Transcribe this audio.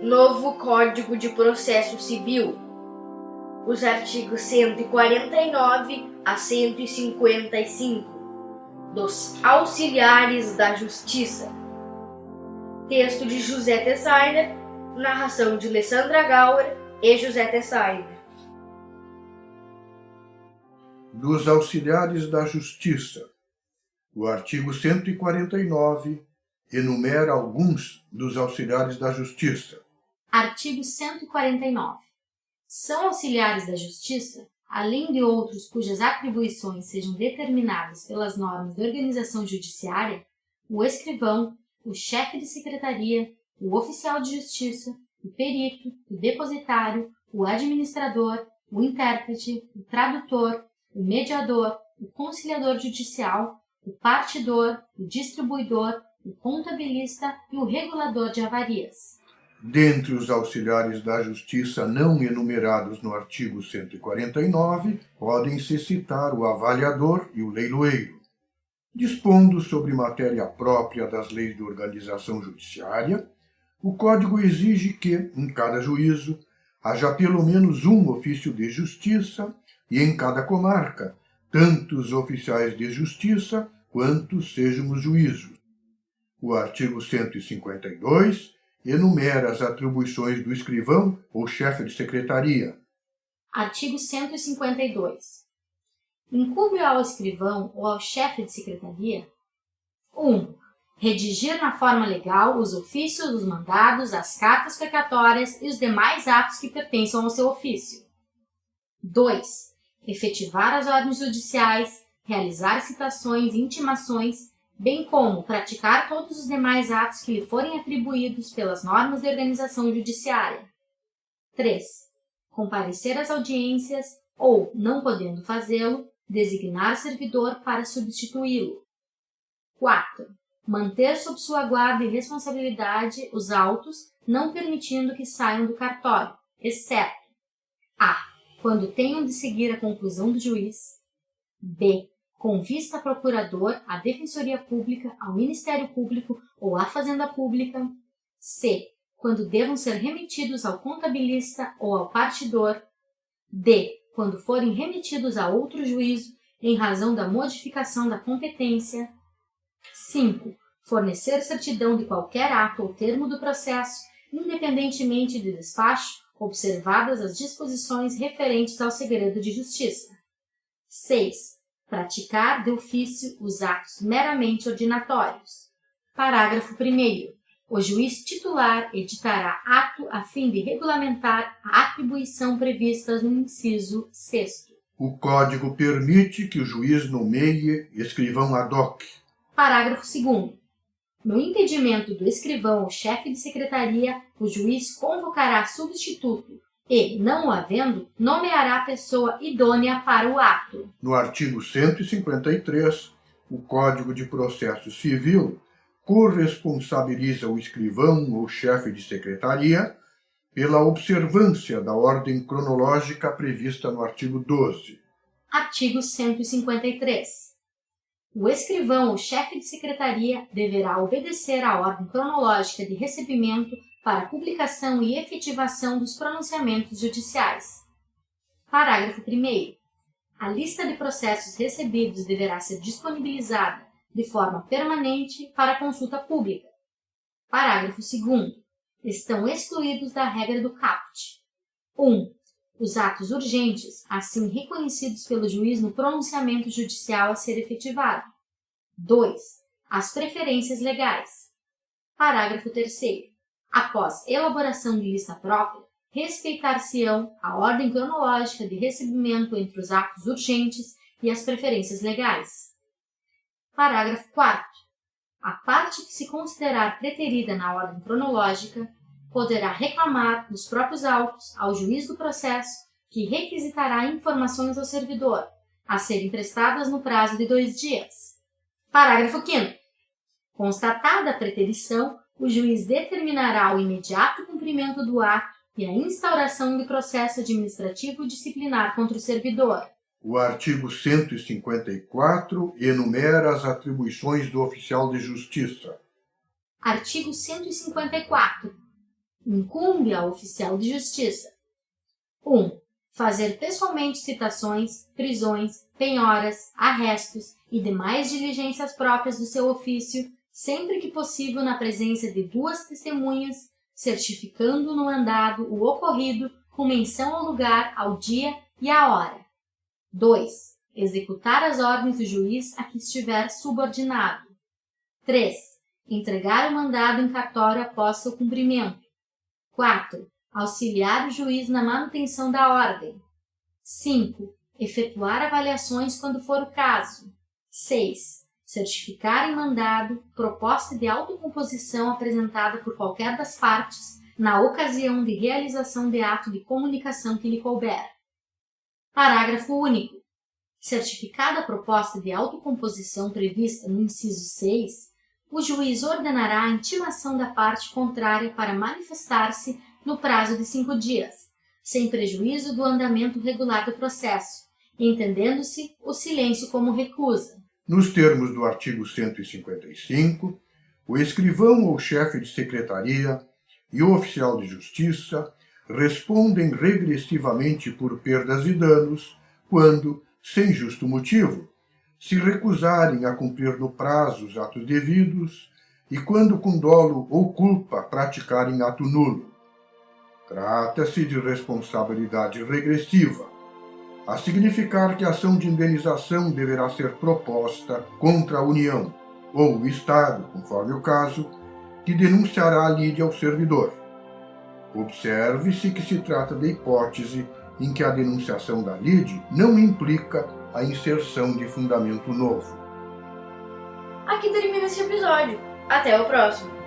Novo Código de Processo Civil. Os artigos 149 a 155 dos Auxiliares da Justiça. Texto de José Tessainer, narração de Alessandra Gauer e José Tessainer. Dos Auxiliares da Justiça. O artigo 149 enumera alguns dos Auxiliares da Justiça. Artigo 149. São auxiliares da Justiça, além de outros cujas atribuições sejam determinadas pelas normas da organização judiciária, o escrivão, o chefe de secretaria, o oficial de justiça, o perito, o depositário, o administrador, o intérprete, o tradutor, o mediador, o conciliador judicial, o partidor, o distribuidor, o contabilista e o regulador de avarias. Dentre os auxiliares da Justiça não enumerados no artigo 149, podem-se citar o avaliador e o leiloeiro. Dispondo sobre matéria própria das leis de organização judiciária, o Código exige que, em cada juízo, haja pelo menos um ofício de justiça e, em cada comarca, tantos oficiais de justiça quanto sejam os juízos. O artigo 152 enumera as atribuições do escrivão ou chefe de secretaria. Artigo 152. Incumbe ao escrivão ou ao chefe de secretaria 1. Redigir na forma legal os ofícios, os mandados, as cartas precatórias e os demais atos que pertençam ao seu ofício. 2. Efetivar as ordens judiciais, realizar citações e intimações, bem como praticar todos os demais atos que lhe forem atribuídos pelas normas de organização judiciária. 3. Comparecer às audiências ou, não podendo fazê-lo, designar servidor para substituí-lo. 4. Manter sob sua guarda e responsabilidade os autos, não permitindo que saiam do cartório, exceto a. Quando tenham de seguir a conclusão do juiz, b. com vista ao procurador, à Defensoria Pública, ao Ministério Público ou à Fazenda Pública. C. Quando devam ser remetidos ao contabilista ou ao partidor. D. Quando forem remetidos a outro juízo em razão da modificação da competência. 5. Fornecer certidão de qualquer ato ou termo do processo, independentemente de despacho, observadas as disposições referentes ao segredo de justiça. 6. Praticar de ofício os atos meramente ordinatórios. Parágrafo 1º. O juiz titular editará ato a fim de regulamentar a atribuição prevista no inciso 6º. O Código permite que o juiz nomeie escrivão ad hoc. Parágrafo 2º. No impedimento do escrivão ou chefe de secretaria, o juiz convocará substituto e, não o havendo, nomeará a pessoa idônea para o ato. No artigo 153, o Código de Processo Civil corresponsabiliza o escrivão ou chefe de secretaria pela observância da ordem cronológica prevista no artigo 12. Artigo 153. O escrivão ou chefe de secretaria deverá obedecer à ordem cronológica de recebimento para publicação e efetivação dos pronunciamentos judiciais. Parágrafo 1º. A lista de processos recebidos deverá ser disponibilizada de forma permanente para consulta pública. Parágrafo 2º. Estão excluídos da regra do caput. 1. Os atos urgentes, assim reconhecidos pelo juiz no pronunciamento judicial a ser efetivado. 2. As preferências legais. Parágrafo 3º. Após elaboração de lista própria, respeitar-se-ão a ordem cronológica de recebimento entre os atos urgentes e as preferências legais. Parágrafo 4º. A parte que se considerar preterida na ordem cronológica poderá reclamar dos próprios autos ao juiz do processo, que requisitará informações ao servidor, a serem prestadas no prazo de 2 dias. Parágrafo 5º. Constatada a preterição, o juiz determinará o imediato cumprimento do ato e a instauração de processo administrativo disciplinar contra o servidor. O artigo 154 enumera as atribuições do oficial de justiça. Artigo 154. Incumbe ao oficial de justiça: 1. Fazer pessoalmente citações, prisões, penhoras, arrestos e demais diligências próprias do seu ofício, sempre que possível na presença de 2 testemunhas, certificando no mandado o ocorrido com menção ao lugar, ao dia e à hora. 2. Executar as ordens do juiz a que estiver subordinado. 3. Entregar o mandado em cartório após seu cumprimento. 4. Auxiliar o juiz na manutenção da ordem. 5. Efetuar avaliações quando for o caso. 6. Certificar em mandado proposta de autocomposição apresentada por qualquer das partes na ocasião de realização de ato de comunicação que lhe couber. Parágrafo único. Certificada a proposta de autocomposição prevista no inciso 6, o juiz ordenará a intimação da parte contrária para manifestar-se no prazo de 5 dias, sem prejuízo do andamento regular do processo, entendendo-se o silêncio como recusa. Nos termos do artigo 155, o escrivão ou chefe de secretaria e o oficial de justiça respondem regressivamente por perdas e danos quando, sem justo motivo, se recusarem a cumprir no prazo os atos devidos e quando com dolo ou culpa praticarem ato nulo. Trata-se de responsabilidade regressiva, a significar que a ação de indenização deverá ser proposta contra a União ou o Estado, conforme o caso, que denunciará a lide ao servidor. Observe-se que se trata de hipótese em que a denunciação da lide não implica a inserção de fundamento novo. Aqui termina esse episódio. Até o próximo!